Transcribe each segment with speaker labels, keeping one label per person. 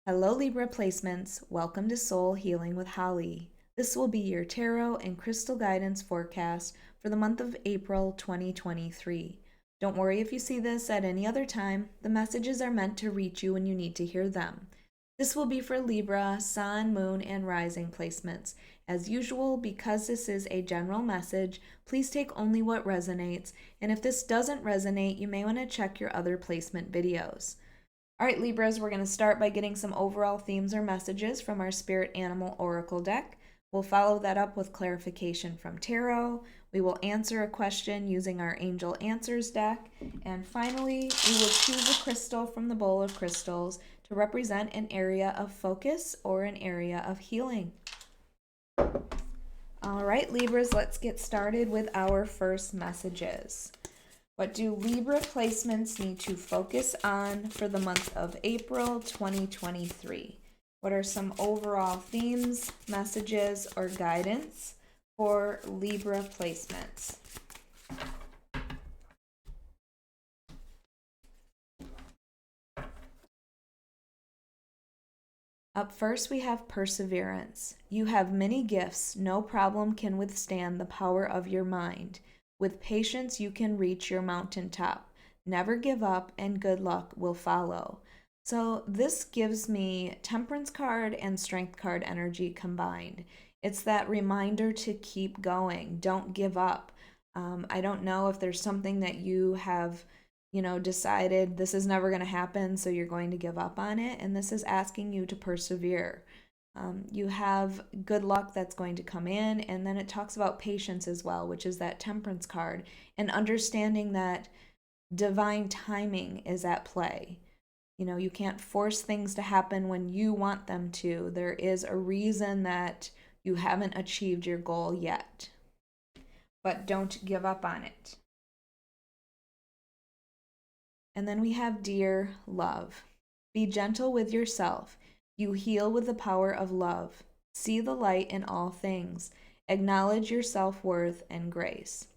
Speaker 1: Hello Libra placements, welcome to Soul Healing with Holly. This will be your tarot and crystal guidance forecast for the month of April 2023. Don't worry if you see this at any other time, the messages are meant to reach you when you need to hear them. This will be for Libra, Sun, Moon, and Rising placements. As usual, because this is a general message, please take only what resonates, and if this doesn't resonate, you may want to check your other placement videos. All right, Libras, we're going to start by getting some overall themes or messages from our Spirit Animal Oracle deck. We'll follow that up with clarification from Tarot. We will answer a question using our Angel Answers deck. And finally, we will choose a crystal from the bowl of crystals to represent an area of focus or an area of healing. All right, Libras, let's get started with our first messages. What do Libra placements need to focus on for the month of April 2023? What are some overall themes, messages, or guidance for Libra placements? Up first, we have perseverance. You have many gifts. No problem can withstand the power of your mind. With patience, you can reach your mountaintop. Never give up, and good luck will follow. So this gives me Temperance card and Strength card energy combined. It's that reminder to keep going. Don't give up. I don't know if there's something that you have, decided this is never going to happen, so you're going to give up on it. And this is asking you to persevere. You have good luck that's going to come in, and then it talks about patience as well, which is that Temperance card, and understanding that divine timing is at play. You can't force things to happen when you want them to. There is a reason that you haven't achieved your goal yet, but don't give up on it. And then we have Dear Love. Be gentle with yourself. You heal with the power of love. See the light in all things. Acknowledge your self-worth and grace.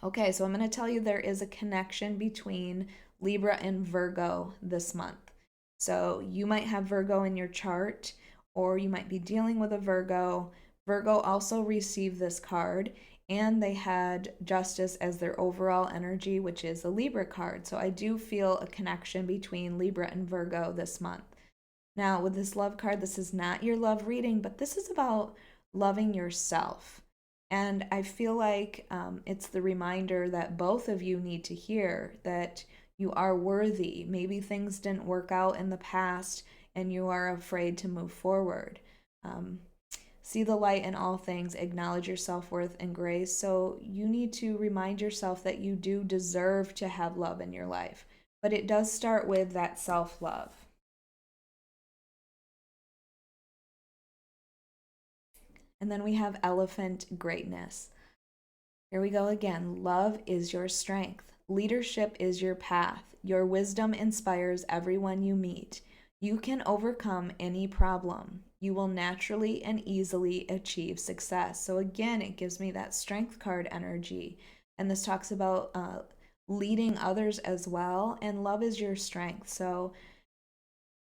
Speaker 1: Okay, so I'm going to tell you there is a connection between Libra and Virgo this month. So you might have Virgo in your chart, or you might be dealing with a Virgo. Virgo also received this card, and they had Justice as their overall energy, which is a Libra card. So I do feel a connection between Libra and Virgo this month. Now, with this love card, this is not your love reading, but this is about loving yourself. And I feel like it's the reminder that both of you need to hear that you are worthy. Maybe things didn't work out in the past and you are afraid to move forward. See the light in all things, acknowledge your self-worth and grace. So you need to remind yourself that you do deserve to have love in your life. But it does start with that self-love. And then we have Elephant Greatness. Here we go again. Love is your strength. Leadership is your path. Your wisdom inspires everyone you meet. You can overcome any problem. You will naturally and easily achieve success. So again, it gives me that Strength card energy. And this talks about leading others as well. And love is your strength. So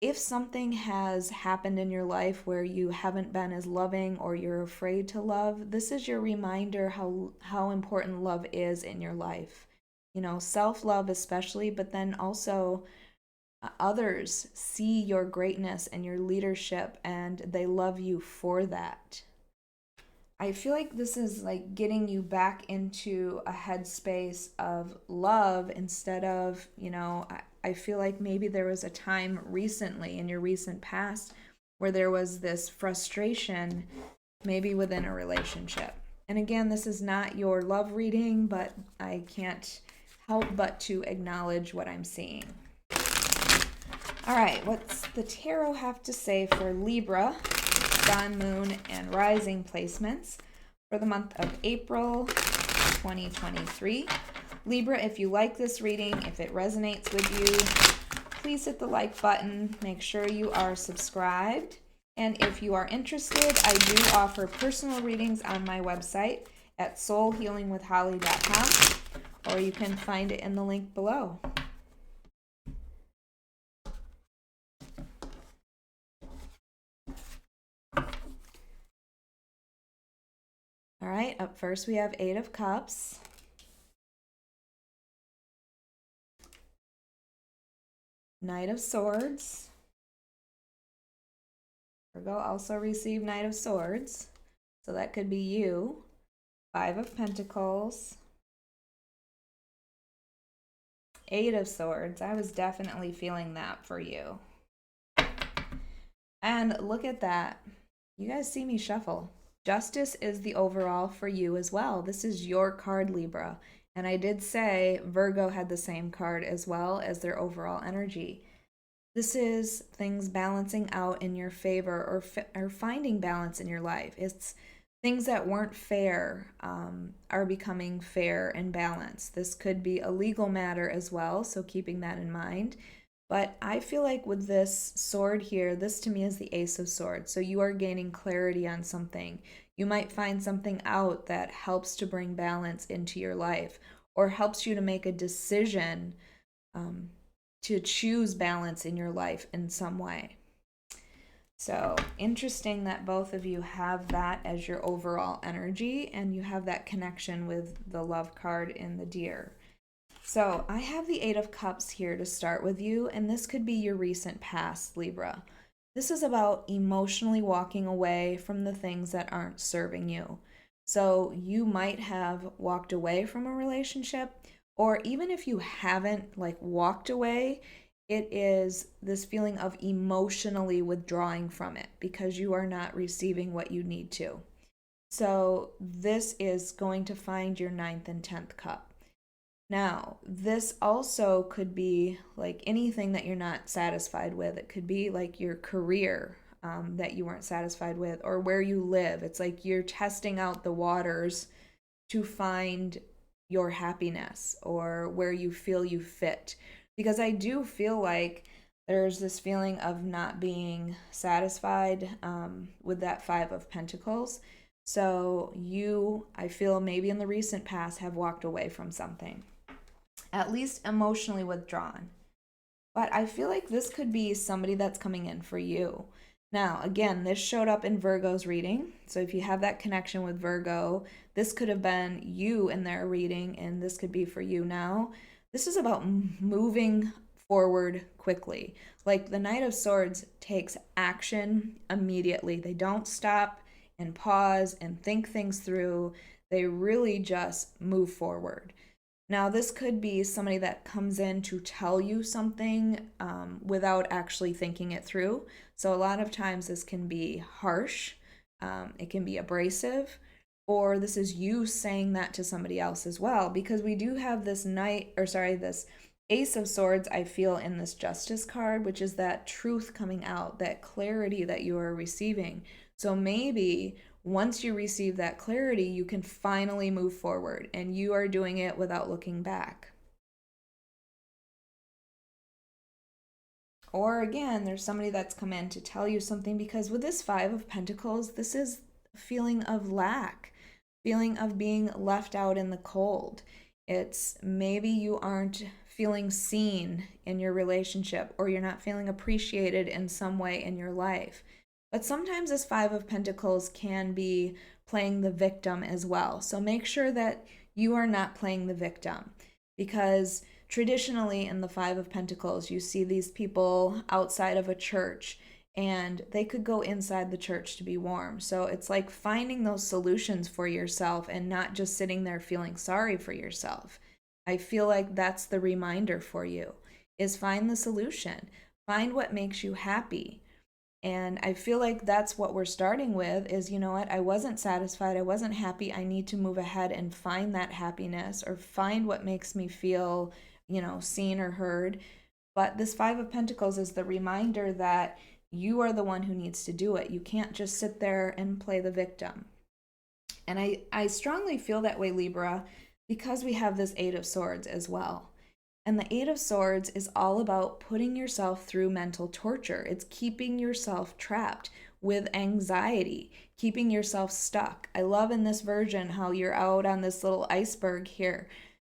Speaker 1: if something has happened in your life where you haven't been as loving or you're afraid to love, this is your reminder how important love is in your life. Self-love especially, but then also others see your greatness and your leadership and they love you for that. I feel like this is like getting you back into a headspace of love instead of, I feel like maybe there was a time recently in your recent past where there was this frustration, maybe within a relationship. And again, this is not your love reading, but I can't help but to acknowledge what I'm seeing. All right, what's the tarot have to say for Libra, Sun, Moon, and Rising placements for the month of April 2023? Libra, if you like this reading, if it resonates with you, please hit the like button. Make sure you are subscribed. And if you are interested, I do offer personal readings on my website at soulhealingwithholly.com, or you can find it in the link below. right, up first we have Eight of Cups. Knight of Swords. Virgo also received Knight of Swords, so that could be you. Five of Pentacles. Eight of Swords. I was definitely feeling that for you. And look at that. You guys see me shuffle. Justice is the overall for you as well. This is your card, Libra. And I did say Virgo had the same card as well as their overall energy. This is things balancing out in your favor, or finding balance in your life. It's things that weren't fair are becoming fair and balanced. This could be a legal matter as well, so keeping that in mind. But I feel like with this sword here, this to me is the Ace of Swords. So you are gaining clarity on something. You might find something out that helps to bring balance into your life, or helps you to make a decision to choose balance in your life in some way. So interesting that both of you have that as your overall energy, and you have that connection with the Love card in the Deer. So I have the Eight of Cups here to start with you, and this could be your recent past, Libra. This is about emotionally walking away from the things that aren't serving you. So you might have walked away from a relationship, or even if you haven't walked away, it is this feeling of emotionally withdrawing from it because you are not receiving what you need to. So this is going to find your 9th and 10th cup. Now, this also could be like anything that you're not satisfied with. It could be like your career that you weren't satisfied with, or where you live. It's like you're testing out the waters to find your happiness or where you feel you fit. Because I do feel like there's this feeling of not being satisfied with that Five of Pentacles. So you, I feel maybe in the recent past, have walked away from something, at least emotionally withdrawn. But I feel like this could be somebody that's coming in for you. Now, again, this showed up in Virgo's reading. So if you have that connection with Virgo, this could have been you in their reading, and this could be for you now. This is about moving forward quickly. Like the Knight of Swords takes action immediately. They don't stop and pause and think things through. They really just move forward. Now, this could be somebody that comes in to tell you something without actually thinking it through. So a lot of times this can be harsh, it can be abrasive, or this is you saying that to somebody else as well, because we do have this this Ace of Swords, I feel, in this Justice card, which is that truth coming out, that clarity that you are receiving. So maybe once you receive that clarity, you can finally move forward, and you are doing it without looking back. Or again, there's somebody that's come in to tell you something, because with this Five of Pentacles, this is a feeling of lack, feeling of being left out in the cold. It's maybe you aren't feeling seen in your relationship, or you're not feeling appreciated in some way in your life. But sometimes this Five of Pentacles can be playing the victim as well. So make sure that you are not playing the victim, because traditionally in the Five of Pentacles, you see these people outside of a church, and they could go inside the church to be warm. So it's like finding those solutions for yourself and not just sitting there feeling sorry for yourself. I feel like that's the reminder for you, is find the solution. Find what makes you happy. And I feel like that's what we're starting with is, you know what, I wasn't satisfied, I wasn't happy, I need to move ahead and find that happiness, or find what makes me feel, seen or heard. But this Five of Pentacles is the reminder that you are the one who needs to do it. You can't just sit there and play the victim. And I strongly feel that way, Libra, because we have this Eight of Swords as well. And the Eight of Swords is all about putting yourself through mental torture. It's keeping yourself trapped with anxiety, keeping yourself stuck. I love in this version how you're out on this little iceberg here.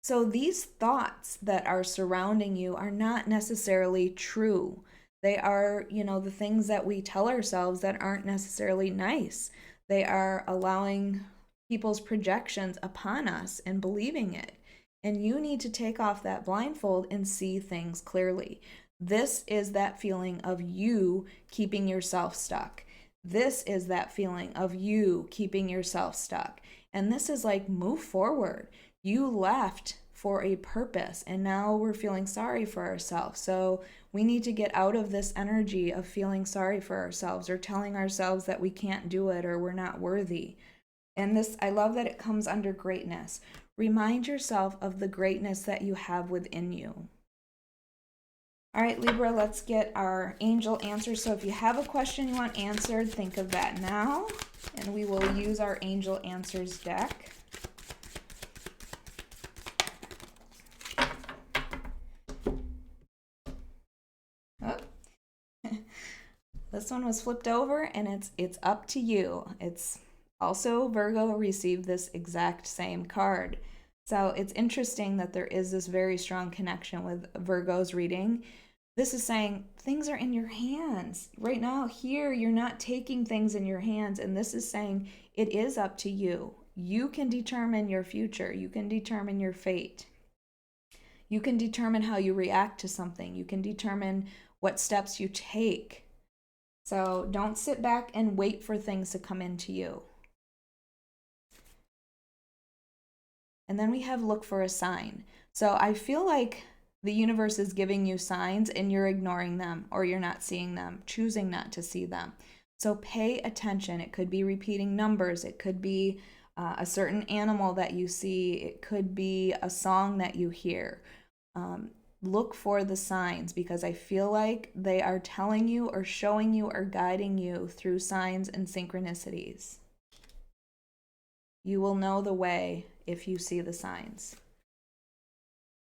Speaker 1: So these thoughts that are surrounding you are not necessarily true. They are, the things that we tell ourselves that aren't necessarily nice. They are allowing people's projections upon us and believing it. And you need to take off that blindfold and see things clearly. This is that feeling of you keeping yourself stuck. This is that feeling of you keeping yourself stuck. And this is like, move forward. You left for a purpose, and now we're feeling sorry for ourselves. So we need to get out of this energy of feeling sorry for ourselves or telling ourselves that we can't do it or we're not worthy. And this, I love that it comes under greatness. Remind yourself of the greatness that you have within you. All right, Libra, let's get our angel answer. So if you have a question you want answered, think of that now. And we will use our angel answers deck. Oh. This one was flipped over, and it's up to you. It's also Virgo received this exact same card. So it's interesting that there is this very strong connection with Virgo's reading. This is saying things are in your hands. Right now, here, you're not taking things in your hands. And this is saying it is up to you. You can determine your future. You can determine your fate. You can determine how you react to something. You can determine what steps you take. So don't sit back and wait for things to come into you. And then we have look for a sign. So I feel like the universe is giving you signs and you're ignoring them, or you're not seeing them, choosing not to see them. So pay attention. It could be repeating numbers. It could be a certain animal that you see. It could be a song that you hear. Look for the signs, because I feel like they are telling you or showing you or guiding you through signs and synchronicities. You will know the way if you see the signs.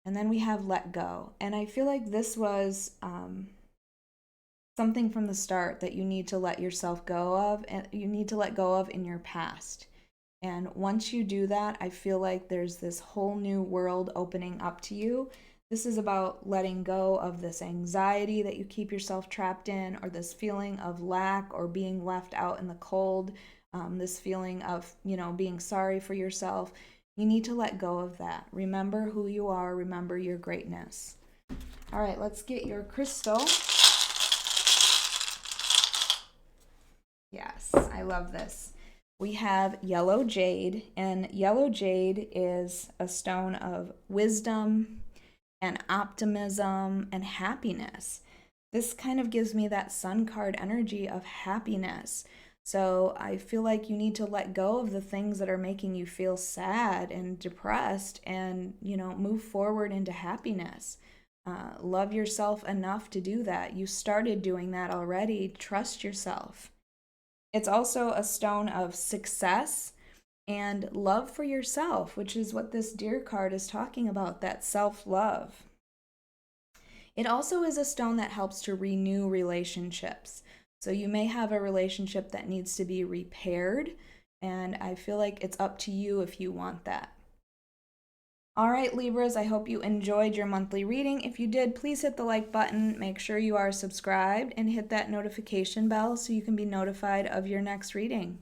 Speaker 1: And then we have let go. And I feel like this was something from the start that you need to let yourself go of, and you need to let go of in your past. And once you do that, I feel like there's this whole new world opening up to you. This is about letting go of this anxiety that you keep yourself trapped in, or this feeling of lack or being left out in the cold, this feeling of, being sorry for yourself. You need to let go of that. Remember who you are. Remember your greatness. All right, let's get your crystal. Yes, I love this. We have yellow jade, and yellow jade is a stone of wisdom and optimism and happiness. This kind of gives me that sun card energy of happiness. So I feel like you need to let go of the things that are making you feel sad and depressed and, move forward into happiness. Love yourself enough to do that. You started doing that already. Trust yourself. It's also a stone of success and love for yourself, which is what this Deer card is talking about, that self-love. It also is a stone that helps to renew relationships. So you may have a relationship that needs to be repaired, and I feel like it's up to you if you want that. All right, Libras, I hope you enjoyed your monthly reading. If you did, please hit the like button, make sure you are subscribed, and hit that notification bell so you can be notified of your next reading.